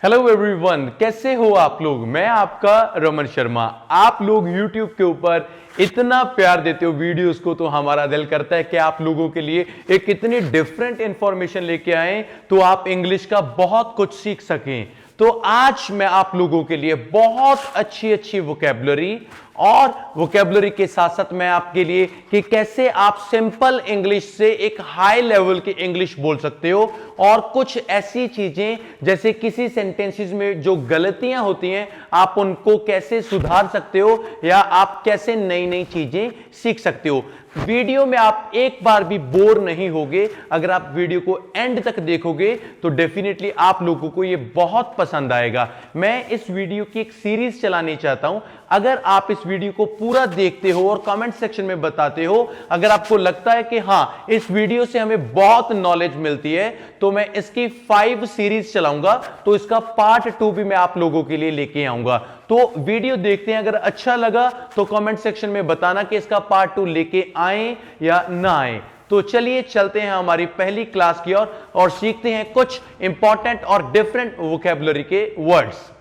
Hello everyone, कैसे हो आप लोग। मैं आपका रमन शर्मा। आप लोग यूट्यूब के ऊपर इतना प्यार देते हो वीडियोस को, तो हमारा दिल करता है कि आप लोगों के लिए एक इतनी डिफरेंट इंफॉर्मेशन लेके आए तो आप इंग्लिश का बहुत कुछ सीख सकें। तो आज मैं आप लोगों के लिए बहुत अच्छी अच्छी वोकैबुलरी और वोकैबुलरी के साथ साथ मैं आपके लिए कि कैसे आप सिंपल इंग्लिश से एक हाई लेवल की इंग्लिश बोल सकते हो, और कुछ ऐसी चीजें जैसे किसी सेंटेंसेस में जो गलतियां होती हैं आप उनको कैसे सुधार सकते हो, या आप कैसे नई नई चीजें सीख सकते हो। वीडियो में आप एक बार भी बोर नहीं होगे। अगर आप वीडियो को एंड तक देखोगे तो डेफिनेटली आप लोगों को यह बहुत पसंद आएगा। मैं इस वीडियो की एक सीरीज चलाने चाहता हूं। अगर आप इस वीडियो को पूरा देखते हो और कमेंट सेक्शन में बताते हो, अगर आपको लगता है कि हां इस वीडियो से हमें बहुत नॉलेज मिलती है, तो मैं इसकी 5 सीरीज चलाऊंगा। तो इसका पार्ट 2 भी मैं आप लोगों के लिए लेके आऊंगा। तो वीडियो देखते हैं, अगर अच्छा लगा तो कमेंट सेक्शन में बताना कि इसका पार्ट 2 लेके आए या ना आए। तो चलिए चलते हैं हमारी पहली क्लास की ओर और सीखते हैं कुछ इंपॉर्टेंट और डिफरेंट वोकैबुलरी के वर्ड्स।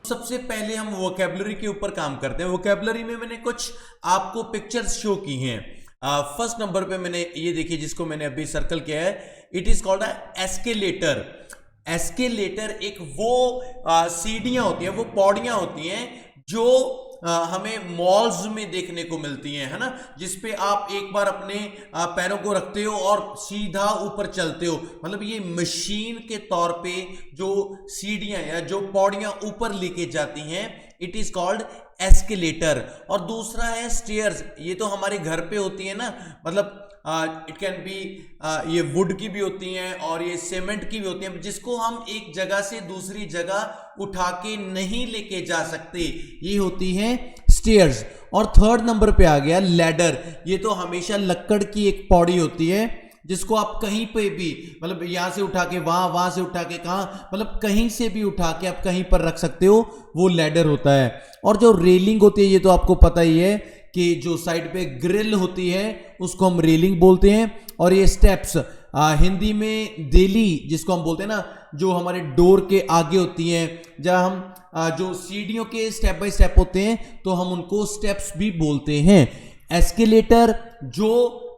सबसे पहले हम वोकैबुलरी के ऊपर काम करते हैं। वोकैबुलरी में मैंने कुछ आपको पिक्चर्स शो की हैं। फर्स्ट नंबर पे मैंने ये देखिए, जिसको मैंने अभी सर्कल किया है, it is called escalator. Escalator एक वो सीढ़ियां होती हैं, वो पौड़ियां होती हैं जो हमें मॉल्स में देखने को मिलती हैं, है ना, जिसपे आप एक बार अपने पैरों को रखते हो और सीधा ऊपर चलते हो। मतलब ये मशीन के तौर पे जो सीढ़ियां या जो पौड़ियां ऊपर लेके जाती हैं, इट इज कॉल्ड एस्केलेटर। और दूसरा है स्टेयर्स। ये तो हमारे घर पे होती है ना, मतलब इट कैन बी ये वुड की भी होती हैं और ये सीमेंट की भी होती हैं, जिसको हम एक जगह से दूसरी जगह उठा के नहीं लेके जा सकते। ये होती हैं स्टेयर्स। और थर्ड नंबर पे आ गया लैडर। ये तो हमेशा लक्कड़ की एक पौड़ी होती है, जिसको आप कहीं पे भी, मतलब यहां से उठा के वहां, वहां से उठा के कहां, मतलब कहीं से भी उठा के आप कहीं पर रख सकते हो, वो लैडर होता है। और जो रेलिंग होती है, ये तो आपको पता ही है कि जो साइड पे ग्रिल होती है उसको हम रेलिंग बोलते हैं। और ये स्टेप्स, हिंदी में देली जिसको हम बोलते हैं ना, जो हमारे डोर के आगे होती हैं, जहां हम जो सीढ़ियों के स्टेप बाय स्टेप होते हैं, तो हम उनको स्टेप्स भी बोलते हैं। एस्केलेटर जो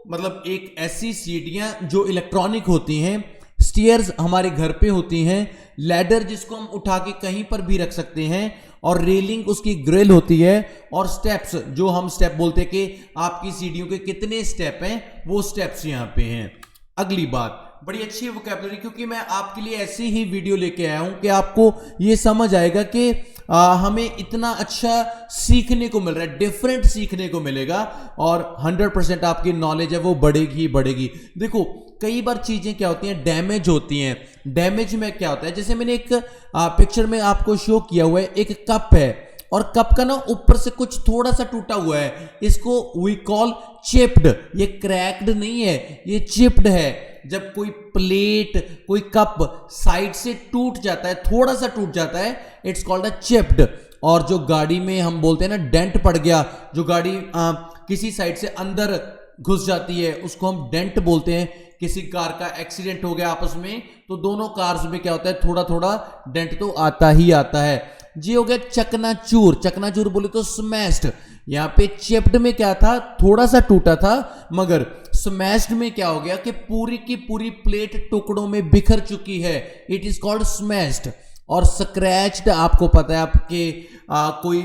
मतलब एक ऐसी सीढ़ियां जो इलेक्ट्रॉनिक होती हैं। स्टेयर्स हमारे घर पे होती हैं। लैडर जिसको हम उठा के कहीं पर भी रख सकते हैं। और रेलिंग उसकी ग्रिल होती है। और स्टेप्स जो हम स्टेप बोलते हैं कि आपकी सीढ़ियों के कितने स्टेप हैं, वो स्टेप्स यहां पे हैं। अगली बात, बड़ी अच्छी वोकैबुलरी, क्योंकि मैं आपके लिए ऐसी ही वीडियो लेके आया हूं कि आपको ये समझ आएगा कि हमें इतना अच्छा सीखने को मिल रहा है, डिफरेंट सीखने को मिलेगा, और 100% आपकी नॉलेज है वो बढ़ेगी ही बढ़ेगी। देखो, कई बार चीजें क्या होती हैं, डैमेज होती हैं। डैमेज में क्या होता है, जैसे मैंने एक पिक्चर में आपको शो किया हुआ है, एक कप है और कप का ना ऊपर से कुछ थोड़ा सा टूटा हुआ है, इसको वी कॉल चिप्ड। ये क्रैक्ड नहीं है, ये चिप्ड है। जब कोई प्लेट, कोई कप साइड से टूट जाता है, थोड़ा सा टूट जाता है, इट्स कॉल्ड अ चिप्ड। और जो गाड़ी में हम बोलते हैं ना डेंट पड़ गया, जो गाड़ी किसी साइड से अंदर घुस जाती है, उसको हम डेंट बोलते हैं। किसी कार का एक्सीडेंट हो गया आपस में, तो दोनों कार्स में क्या होता है, थोड़ा थोड़ा डेंट तो आता ही आता है। जी हो गया चकनाचूर। चकनाचूर बोले तो स्मैश्ड। यहां पे चिप्ड में क्या था, थोड़ा सा टूटा था, मगर स्मैश्ड में क्या हो गया कि पूरी की पूरी प्लेट टुकड़ों में बिखर चुकी है। It is called smashed. और स्क्रैच्ड, आपको पता है, आपके कोई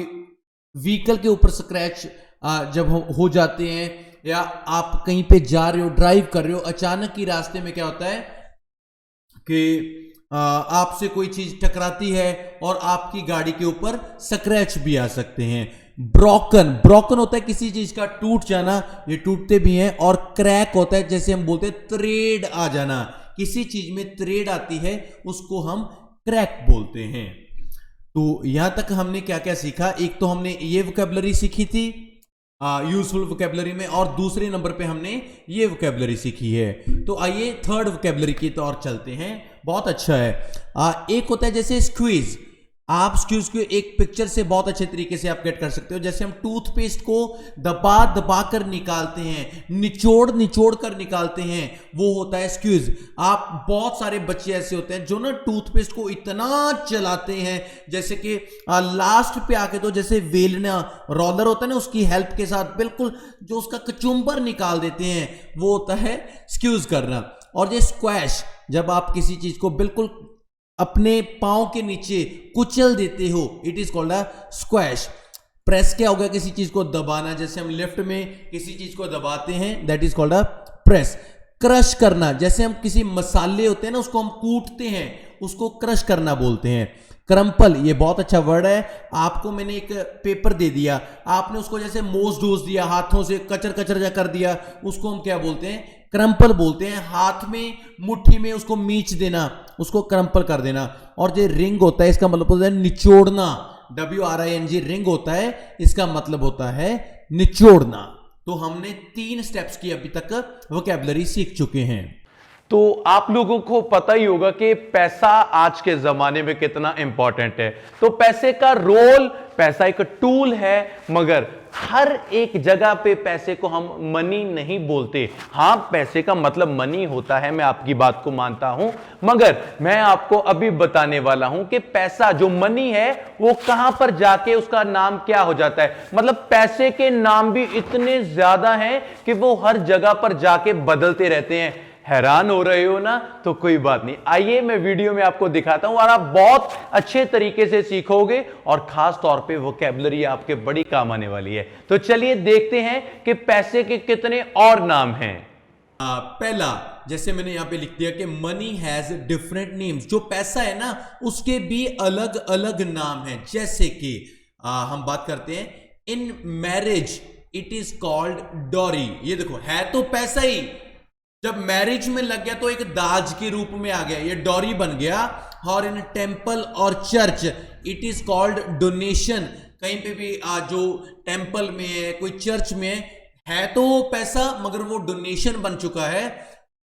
व्हीकल के ऊपर स्क्रैच जब हो जाते हैं, या आप कहीं पे जा रहे हो, ड्राइव कर रहे हो, अचानक ही रास्ते में क्या होता है कि आपसे कोई चीज टकराती है और आपकी गाड़ी के ऊपर स्क्रैच भी आ सकते हैं। ब्रोकन, ब्रोकन होता है किसी चीज का टूट जाना, ये टूटते भी हैं। और क्रैक होता है, जैसे हम बोलते हैं त्रेड आ जाना, किसी चीज में त्रेड आती है, उसको हम क्रैक बोलते हैं। तो यहां तक हमने क्या क्या सीखा, एक तो हमने ये वोकैबुलरी सीखी थी यूजफुल वोकैबुलरी में, और दूसरे नंबर पे हमने ये वोकैबुलरी सीखी है। तो आइए थर्ड वोकैबुलरी की तो और चलते हैं। बहुत अच्छा है। एक होता है जैसे स्क्वीज। आप स्क्यूज को एक पिक्चर से बहुत अच्छे तरीके से आप गेट कर सकते हो। जैसे हम टूथपेस्ट को दबा दबा कर निकालते हैं, निचोड़ निचोड़ कर निकालते हैं, वो होता है स्क्यूज। आप बहुत सारे बच्चे ऐसे होते हैं जो ना टूथपेस्ट को इतना चलाते हैं, जैसे कि लास्ट पे आके तो जैसे वेलना रोलर होता है ना, उसकी हेल्प के साथ बिल्कुल जो उसका कचुम्बर निकाल देते हैं, वो होता है स्क्यूज करना। और ये स्क्वैश, जब आप किसी चीज को बिल्कुल अपने पांव के नीचे कुचल देते हो, it is called a squash. Press क्या होगा? किसी चीज को दबाना, जैसे हम लिफ्ट में किसी चीज को दबाते हैं, that is called a press. Crush करना, जैसे हम किसी मसाले होते हैं ना, उसको हम कूटते हैं, उसको क्रश करना बोलते हैं। क्रम्पल, ये बहुत अच्छा वर्ड है। आपको मैंने एक पेपर दे दिया, आपने उसको जैसे मोज डोज दिया, हाथों से कचर कचर जा कर दिया, उसको हम क्या बोलते हैं? क्रम्पल बोलते हैं। हाथ में मुट्ठी में उसको मीच देना, उसको क्रम्पल कर देना। और जो रिंग होता है, इसका मतलब होता है निचोड़ना, WRING रिंग होता है, इसका मतलब होता है निचोड़ना। तो हमने 3 स्टेप्स की अभी तक वोकैबुलरी सीख चुके हैं। तो आप लोगों को पता ही होगा कि पैसा आज के जमाने में कितना इंपॉर्टेंट है। तो पैसे का रोल, पैसा एक टूल है, मगर हर एक जगह पे पैसे को हम मनी नहीं बोलते। हां, पैसे का मतलब मनी होता है, मैं आपकी बात को मानता हूं, मगर मैं आपको अभी बताने वाला हूं कि पैसा जो मनी है वो कहां पर जाके उसका नाम क्या हो जाता है। मतलब पैसे के नाम भी इतने ज्यादा हैं कि वो हर जगह पर जाके बदलते रहते हैं। हैरान हो रहे हो ना? तो कोई बात नहीं, आइए मैं वीडियो में आपको दिखाता हूं और आप बहुत अच्छे तरीके से सीखोगे और खास तौर पे वोकैबुलरी आपके बड़ी काम आने वाली है। तो चलिए देखते हैं कि पैसे के कितने और नाम हैं। पहला, जैसे मैंने यहां पे लिख दिया कि मनी हैज डिफरेंट नेम्स। जो पैसा है ना, उसके भी अलग अलग नाम हैं। जैसे कि हम बात करते हैं, in marriage it is called dowry. ये देखो, है तो पैसा ही, जब मैरिज में लग गया तो एक दाज के रूप में आ गया, ये डॉरी बन गया। और इन टेंपल और church it is called donation. कहीं पे भी जो टेंपल में है, कोई चर्च में है तो वो पैसा, मगर वो डोनेशन बन चुका है।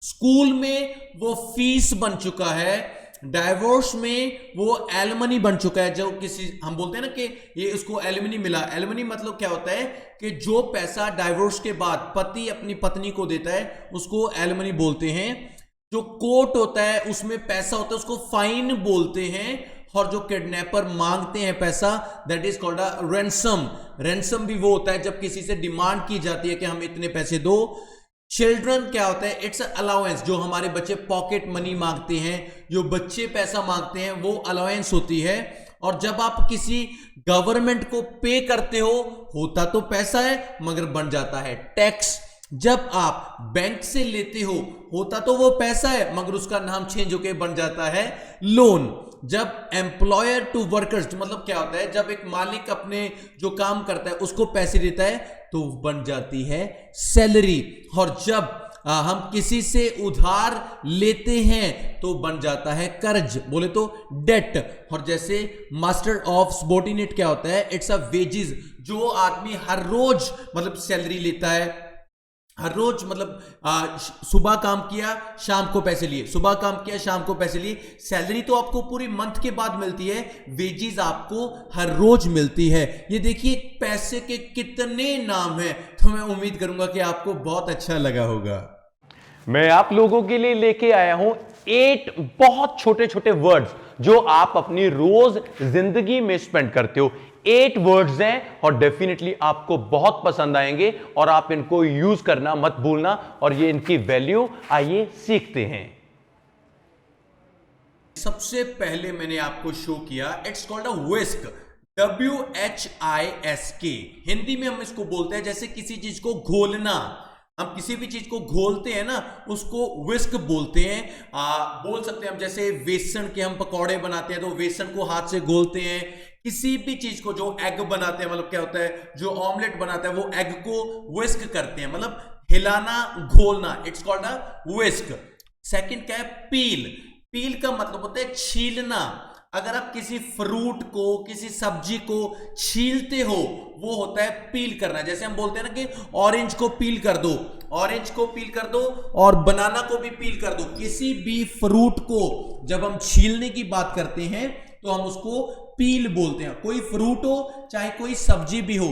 स्कूल में वो फीस बन चुका है। डाइवोर्स में वो एलमनी बन चुका है। जो किसी, हम बोलते हैं ना कि ये उसको एलमनी मिला। एलमनी मतलब क्या होता है कि जो पैसा डाइवोर्स के बाद पति अपनी पत्नी को देता है, उसको एलमनी बोलते हैं। जो कोर्ट होता है उसमें पैसा होता है, उसको फाइन बोलते हैं। और जो किडनैपर मांगते हैं पैसा, that is called a ransom. Ransom भी वो होता है जब किसी से डिमांड की जाती है कि हम इतने पैसे दो। चिल्ड्रन क्या होता है? It's allowance. जो हमारे बच्चे पॉकेट मनी मांगते हैं, जो बच्चे पैसा मांगते हैं, वो अलाउंस होती है। और जब आप किसी गवर्नमेंट को पे करते हो, होता तो पैसा है मगर बन जाता है टैक्स। जब आप बैंक से लेते हो, होता तो वो पैसा है मगर उसका नाम चेंज होकर बन जाता है लोन। जब एम्प्लॉयर टू वर्कर्स, मतलब क्या होता है, जब एक मालिक अपने जो काम करता है उसको पैसे देता है तो बन जाती है सैलरी। और जब हम किसी से उधार लेते हैं तो बन जाता है कर्ज, बोले तो डेट। और जैसे मास्टर ऑफ सबॉर्डिनेट क्या होता है? It's a wages. जो आदमी हर रोज मतलब सैलरी लेता है, हर रोज मतलब सुबह काम किया शाम को पैसे लिए, सुबह काम किया शाम को पैसे लिए। सैलरी तो आपको पूरी मंथ के बाद मिलती है, वेजेस आपको हर रोज मिलती है। ये देखिए पैसे के कितने नाम हैं। तो मैं उम्मीद करूंगा कि आपको बहुत अच्छा लगा होगा। मैं आप लोगों के लिए लेके आया हूं 8 बहुत छोटे छोटे वर्ड्स जो आप अपनी रोज जिंदगी में स्पेंड करते हो। 8 वर्ड्स हैं और डेफिनेटली आपको बहुत पसंद आएंगे और आप इनको यूज करना मत भूलना और ये इनकी वैल्यू आइए सीखते हैं। सबसे पहले मैंने आपको शो किया, it's called a whisk. WHISK। Hindi में हम इसको बोलते हैं जैसे किसी चीज को घोलना। हम किसी भी चीज को घोलते हैं ना, उसको व्हिस्क बोलते हैं। बोल सकते हैं हम, जैसे बेसन के हम पकौड़े बनाते हैं तो बेसन को हाथ से घोलते हैं। किसी भी चीज को, जो एग बनाते हैं, मतलब क्या होता है, जो ऑमलेट बनाता है वो एग को व्हिस्क करते हैं, मतलब हिलाना, घोलना। It's called a whisk. Second क्या है? पील। पील का मतलब होता है छीलना। अगर आप किसी फ्रूट को, किसी सब्जी को छीलते हो, वो होता है पील करना। जैसे हम बोलते हैं ना कि ऑरेंज को पील कर दो, ऑरेंज को पील कर दो और बनाना को भी पील कर दो। किसी भी फ्रूट को जब हम छीलने की बात करते हैं तो हम उसको पील बोलते हैं। कोई फ्रूट हो चाहे कोई सब्जी भी हो।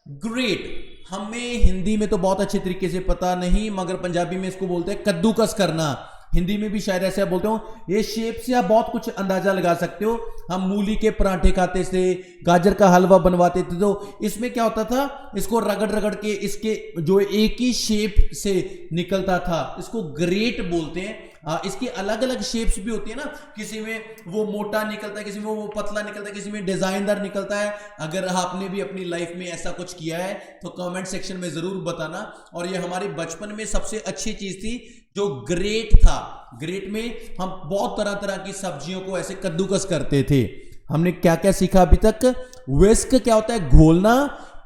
ग्रेट हमें हिंदी में तो बहुत अच्छे तरीके से पता नहीं, मगर पंजाबी में इसको बोलते हैं कद्दूकस करना। हिंदी में भी शायद ऐसे आप बोलते हो। ये शेप से आप बहुत कुछ अंदाजा लगा सकते हो। हम मूली के पराठे खाते थे, गाजर का हलवा बनवाते थे, तो इसमें क्या होता था, इसको रगड़ रगड़ के इसके जो एक ही शेप से निकलता था, इसको ग्रेट बोलते हैं। इसकी अलग अलग शेप्स भी होती है ना, किसी में वो मोटा निकलता है, किसी में वो पतला निकलता है, किसी में डिजाइनदार निकलता है। अगर आपने भी अपनी लाइफ में ऐसा कुछ किया है तो कमेंट सेक्शन में जरूर बताना। और ये हमारे बचपन में सबसे अच्छी चीज थी जो ग्रेट था। ग्रेट में हम बहुत तरह तरह की सब्जियों को ऐसे कद्दूकस करते थे। हमने क्या क्या सीखा अभी तक? विस्क क्या होता है, घोलना।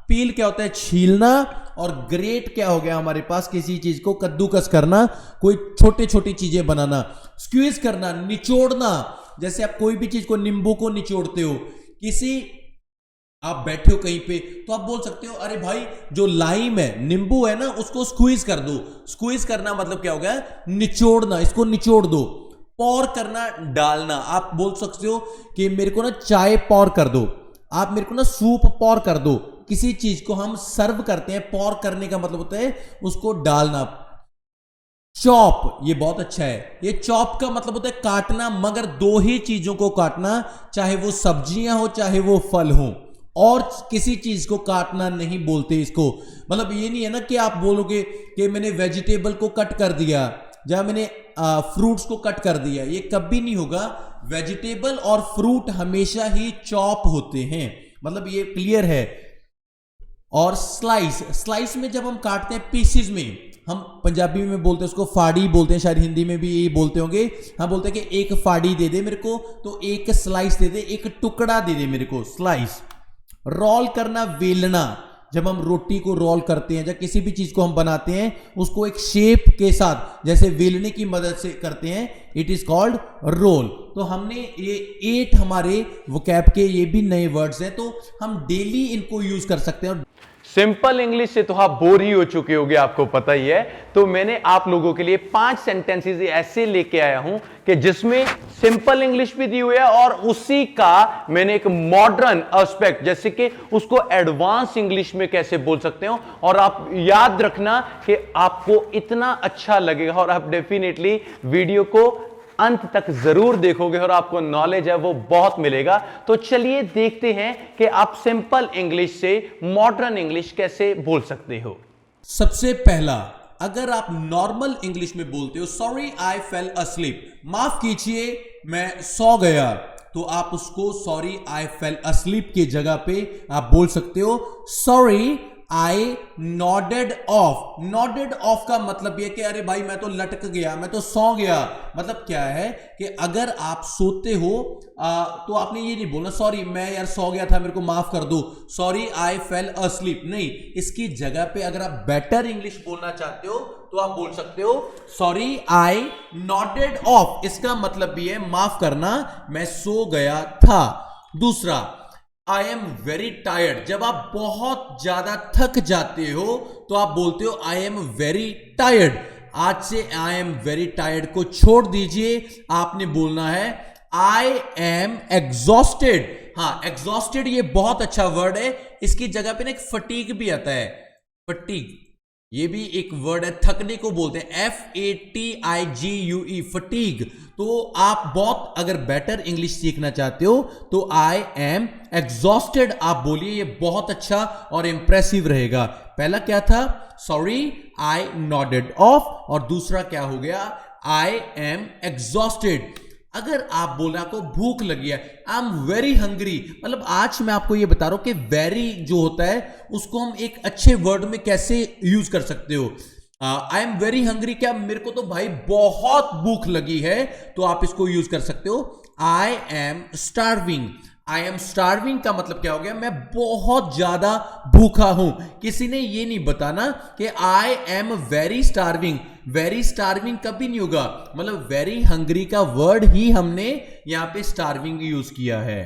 पील क्या होता है, छीलना। और ग्रेट क्या हो गया हमारे पास, किसी चीज को कद्दूकस करना, कोई छोटी छोटी चीजें बनाना। स्क्वीज करना, निचोड़ना, जैसे आप कोई भी चीज को, नींबू को निचोड़ते हो। किसी आप बैठे हो कहीं पे तो आप बोल सकते हो, अरे भाई जो लाइम है, नींबू है ना, उसको स्क्वीज कर दो। स्क्वीज करना मतलब क्या हो गया, निचोड़ना, इसको निचोड़ दो। पौर करना, डालना। आप बोल सकते हो कि मेरे को ना चाय पौर कर दो, आप मेरे को ना सूप पौर कर दो। किसी चीज को हम सर्व करते हैं, पौर करने का मतलब होता है उसको डालना। चॉप, ये बहुत अच्छा है। ये चॉप का मतलब होता है काटना, मगर दो ही चीजों को काटना, चाहे वो सब्जियां हो चाहे वो फल हो, और किसी चीज को काटना नहीं बोलते इसको। मतलब ये नहीं है ना कि आप बोलोगे कि मैंने वेजिटेबल को कट कर दिया, जहां मैंने फ्रूट्स को कट कर दिया, ये कभी नहीं होगा। वेजिटेबल और फ्रूट हमेशा ही चॉप होते हैं, मतलब ये क्लियर है। और स्लाइस, स्लाइस में जब हम काटते हैं पीसेस में, हम पंजाबी में बोलते हैं उसको फाड़ी बोलते हैं, शायद हिंदी में भी यही बोलते होंगे। हम बोलते हैं कि एक फाड़ी दे दे मेरे को, तो एक स्लाइस दे दे, एक टुकड़ा दे दे मेरे को, स्लाइस। रोल करना, वेलना, जब हम रोटी को रोल करते हैं, जब किसी भी चीज को हम बनाते हैं उसको एक शेप के साथ जैसे वेलने की मदद से करते हैं, इट इज कॉल्ड रोल। तो हमने ये 8 हमारे वोकैब के ये भी नए वर्ड्स हैं, तो हम डेली इनको यूज कर सकते हैं। सिंपल इंग्लिश से तो आप बोर ही हो चुके होंगे, आपको पता ही है। तो मैंने आप लोगों के लिए 5 सेंटेंसेस ऐसे लेके आया हूं कि जिसमें सिंपल इंग्लिश भी दी हुई है और उसी का मैंने एक मॉडर्न एस्पेक्ट, जैसे कि उसको एडवांस इंग्लिश में कैसे बोल सकते हो। और आप याद रखना कि आपको इतना अच्छा लगेगा और आप डेफिनेटली वीडियो को अंत तक जरूर देखोगे और आपको नॉलेज है वो बहुत मिलेगा। तो चलिए देखते हैं कि आप सिंपल इंग्लिश से मॉडर्न इंग्लिश कैसे बोल सकते हो। सबसे पहला, अगर आप नॉर्मल इंग्लिश में बोलते हो सॉरी आई फेल अस्लीप, माफ कीजिए मैं सो गया, तो आप उसको सॉरी आई फेल अस्लीप की जगह पे आप बोल सकते हो sorry I nodded of. Nodded of का मतलब यह कि अरे भाई मैं तो लटक गया, मैं तो सो गया। मतलब क्या है कि अगर आप सोते हो तो आपने ये नहीं बोलना सॉरी मैं यार सो गया था, मेरे को माफ कर दो, सॉरी आई फेल अस्लीप नहीं। इसकी जगह पे अगर आप बेटर इंग्लिश बोलना चाहते हो तो आप बोल सकते हो सॉरी आई नॉडेड ऑफ। इसका मतलब भी है माफ करना, मैं सो गया था। दूसरा, आई एम वेरी टायर्ड। जब आप बहुत ज्यादा थक जाते हो तो आप बोलते हो आई एम वेरी टायर्ड। आज से आई एम वेरी टायर्ड को छोड़ दीजिए, आपने बोलना है आई एम एग्जॉस्टेड। हाँ, एग्जॉस्टेड ये बहुत अच्छा वर्ड है। इसकी जगह पे ना एक फटीग भी आता है, फटीग ये भी एक वर्ड है, थकने को बोलते हैं, FATIGUE, फटीग। तो आप बहुत अगर बेटर इंग्लिश सीखना चाहते हो तो आई एम एग्जॉस्टेड आप बोलिए, ये बहुत अच्छा और इंप्रेसिव रहेगा। पहला क्या था, सॉरी आई नॉडेड ऑफ, और दूसरा क्या हो गया, आई एम एग्जॉस्टेड। अगर आप बोला आपको भूख लगी है, आई एम वेरी हंग्री, मतलब आज मैं आपको ये बता रहा हूं कि वेरी जो होता है उसको हम एक अच्छे वर्ड में कैसे यूज कर सकते हो। आई एम वेरी हंग्री, क्या मेरे को तो भाई बहुत भूख लगी है, तो आप इसको यूज कर सकते हो I am starving. I am starving का मतलब क्या हो गया, मैं बहुत ज्यादा भूखा हूं। किसी ने ये नहीं बताना कि I am very starving. Very starving कभी नहीं होगा, मतलब वेरी हंग्री का वर्ड ही हमने यहां पे स्टार्विंग यूज किया है।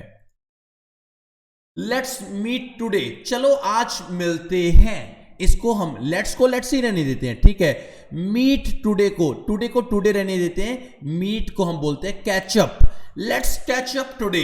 लेट्स मीट टुडे, चलो आज मिलते हैं। इसको हम लेट्स को लेट्स ही रहने देते हैं, ठीक है। मीट टुडे को टुडे रहने देते हैं। मीट को हम बोलते हैं catch up. Let's catch up today,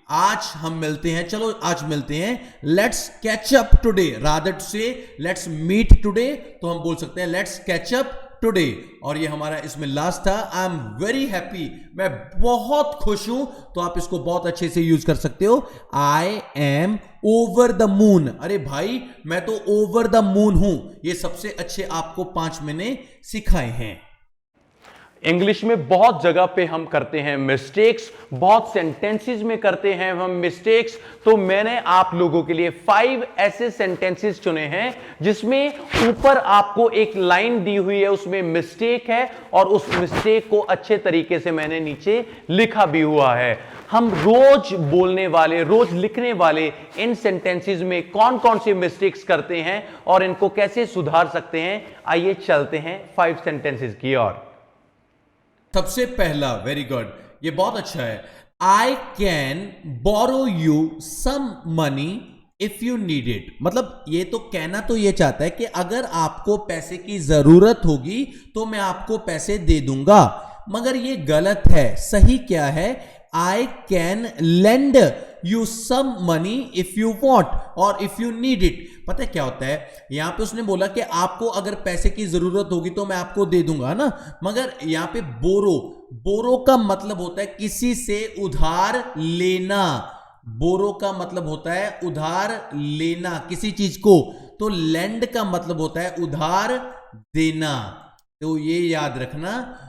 आज हम मिलते हैं, चलो आज मिलते हैं, let's catch up today, rather से लेट्स मीट टुडे, तो हम बोल सकते हैं लेट्स कैच अप टुडे। और ये हमारा इसमें लास्ट था। आई एम वेरी हैप्पी, मैं बहुत खुश हूं, तो आप इसको बहुत अच्छे से यूज कर सकते हो। I am over the moon, अरे भाई मैं तो ओवर द मून हूं। ये सबसे अच्छे आपको 5 मैंने सिखाए हैं। इंग्लिश में बहुत जगह पे हम करते हैं मिस्टेक्स, बहुत सेंटेंसेस में करते हैं हम मिस्टेक्स। तो मैंने आप लोगों के लिए 5 ऐसे सेंटेंसेस चुने हैं जिसमें ऊपर आपको एक लाइन दी हुई है, उसमें मिस्टेक है और उस मिस्टेक को अच्छे तरीके से मैंने नीचे लिखा भी हुआ है। हम रोज बोलने वाले, रोज लिखने वाले इन सेंटेंसेस में कौन कौन से मिस्टेक्स करते हैं और इनको कैसे सुधार सकते हैं, आइए चलते हैं 5 सेंटेंसेस की ओर। सबसे पहला, वेरी गुड, ये बहुत अच्छा है। I can borrow you some money if you need it. मतलब ये तो कहना तो ये चाहता है कि अगर आपको पैसे की जरूरत होगी तो मैं आपको पैसे दे दूंगा, मगर ये गलत है। सही क्या है? I can lend you some money if you want और इफ यू नीड इट। पता है क्या होता है, यहां पे उसने बोला कि आपको अगर पैसे की जरूरत होगी तो मैं आपको दे दूंगा ना, मगर यहां पे बोरो, बोरो का मतलब होता है किसी से उधार लेना। बोरो का मतलब होता है उधार लेना किसी चीज को, तो लेंड का मतलब होता है उधार देना। तो ये याद रखना।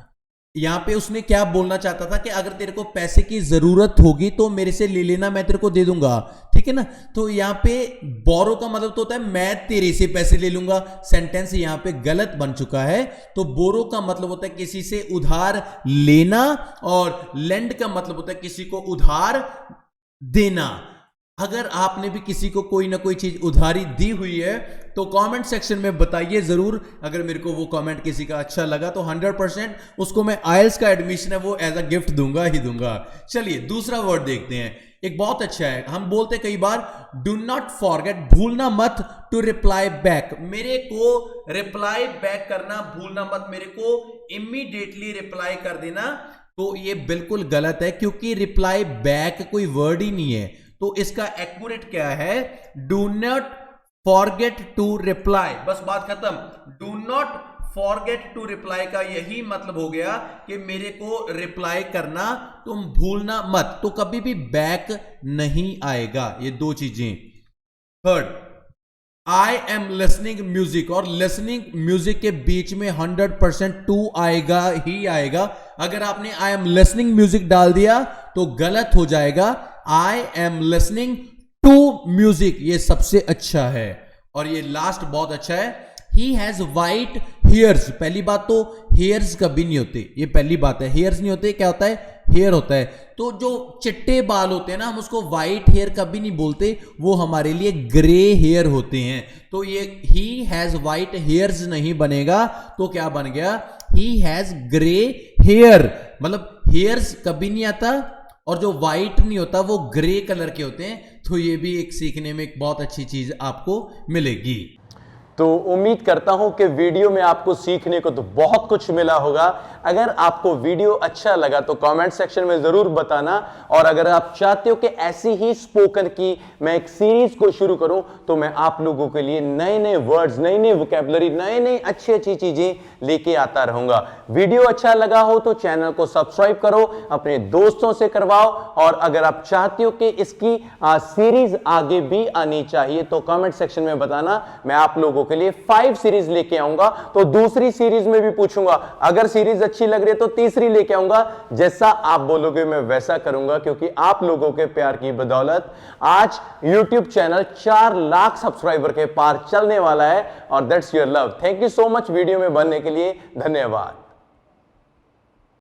यहां पे उसने क्या बोलना चाहता था कि अगर तेरे को पैसे की जरूरत होगी तो मेरे से ले लेना, मैं तेरे को दे दूंगा, ठीक है ना। तो यहां पे बोरो का मतलब तो होता है मैं तेरे से पैसे ले लूंगा। सेंटेंस यहां पे गलत बन चुका है। तो बोरो का मतलब होता है किसी से उधार लेना और लेंड का मतलब होता है किसी को उधार देना। अगर आपने भी किसी को कोई ना कोई चीज उधारी दी हुई है तो कमेंट सेक्शन में बताइए जरूर। अगर मेरे को वो कमेंट किसी का अच्छा लगा तो 100% उसको मैं आइल्स का एडमिशन है वो एज अ गिफ्ट दूंगा ही दूंगा। चलिए दूसरा वर्ड देखते हैं, एक बहुत अच्छा है। हम बोलते कई बार डू नॉट फॉरगेट, भूलना मत, टू रिप्लाई बैक। मेरे को रिप्लाई बैक करना भूलना मत, मेरे को इमीडिएटली रिप्लाई कर देना। तो ये बिल्कुल गलत है क्योंकि रिप्लाई बैक कोई वर्ड ही नहीं है। तो इसका एक्यूरेट क्या है? Do not forget to reply, बस बात खत्म। Do not forget to reply का यही मतलब हो गया कि मेरे को रिप्लाई करना तुम भूलना मत, तो कभी भी बैक नहीं आएगा। ये 2 चीजें। Third, I am listening music, और लिसनिंग म्यूजिक के बीच में 100% टू आएगा ही आएगा। अगर आपने आई एम लिसनिंग म्यूजिक डाल दिया तो गलत हो जाएगा। I am listening to music, ये सबसे अच्छा है। और ये लास्ट बहुत अच्छा है, ही हैज वाइट हेयर्स। पहली बात तो हेयर्स कभी नहीं होते, ये पहली बात है। हेयर्स नहीं होते, क्या होता है? हेयर होता है। तो जो चिट्टे बाल होते हैं ना, हम उसको वाइट हेयर कभी नहीं बोलते, वो हमारे लिए ग्रे हेयर होते हैं। तो ये ही हैज वाइट हेयर्स नहीं बनेगा, तो क्या बन गया? He has grey hair. मतलब हेयर्स कभी नहीं आता और जो व्हाइट नहीं होता वो ग्रे कलर के होते हैं। तो ये भी एक सीखने में एक बहुत अच्छी चीज आपको मिलेगी। तो उम्मीद करता हूं कि वीडियो में आपको सीखने को तो बहुत कुछ मिला होगा। अगर आपको वीडियो अच्छा लगा तो कमेंट सेक्शन में जरूर बताना, और अगर आप चाहते हो कि ऐसी ही स्पोकन की मैं एक सीरीज को शुरू करूं तो मैं आप लोगों के लिए नए नए वर्ड्स, नई नई वोकैबुलरी, नई नई अच्छी अच्छी चीजें लेके आता रहूंगा। वीडियो अच्छा लगा हो तो चैनल को सब्सक्राइब करो, अपने दोस्तों से करवाओ, और अगर आप चाहते हो कि इसकी सीरीज आगे भी आनी चाहिए तो कमेंट सेक्शन में बताना। मैं आप लोगों के लिए 5 सीरीज लेके आऊंगा। तो दूसरी सीरीज में भी पूछूंगा, अगर सीरीज अच्छी लग रही है तो तीसरी लेके आऊंगा। जैसा आप बोलोगे मैं वैसा करूंगा, क्योंकि आप लोगों के प्यार की बदौलत आज YouTube चैनल 4 लाख सब्सक्राइबर के पार चलने वाला है, और that's your love. Thank you so much video में बनने के लिए, धन्यवाद।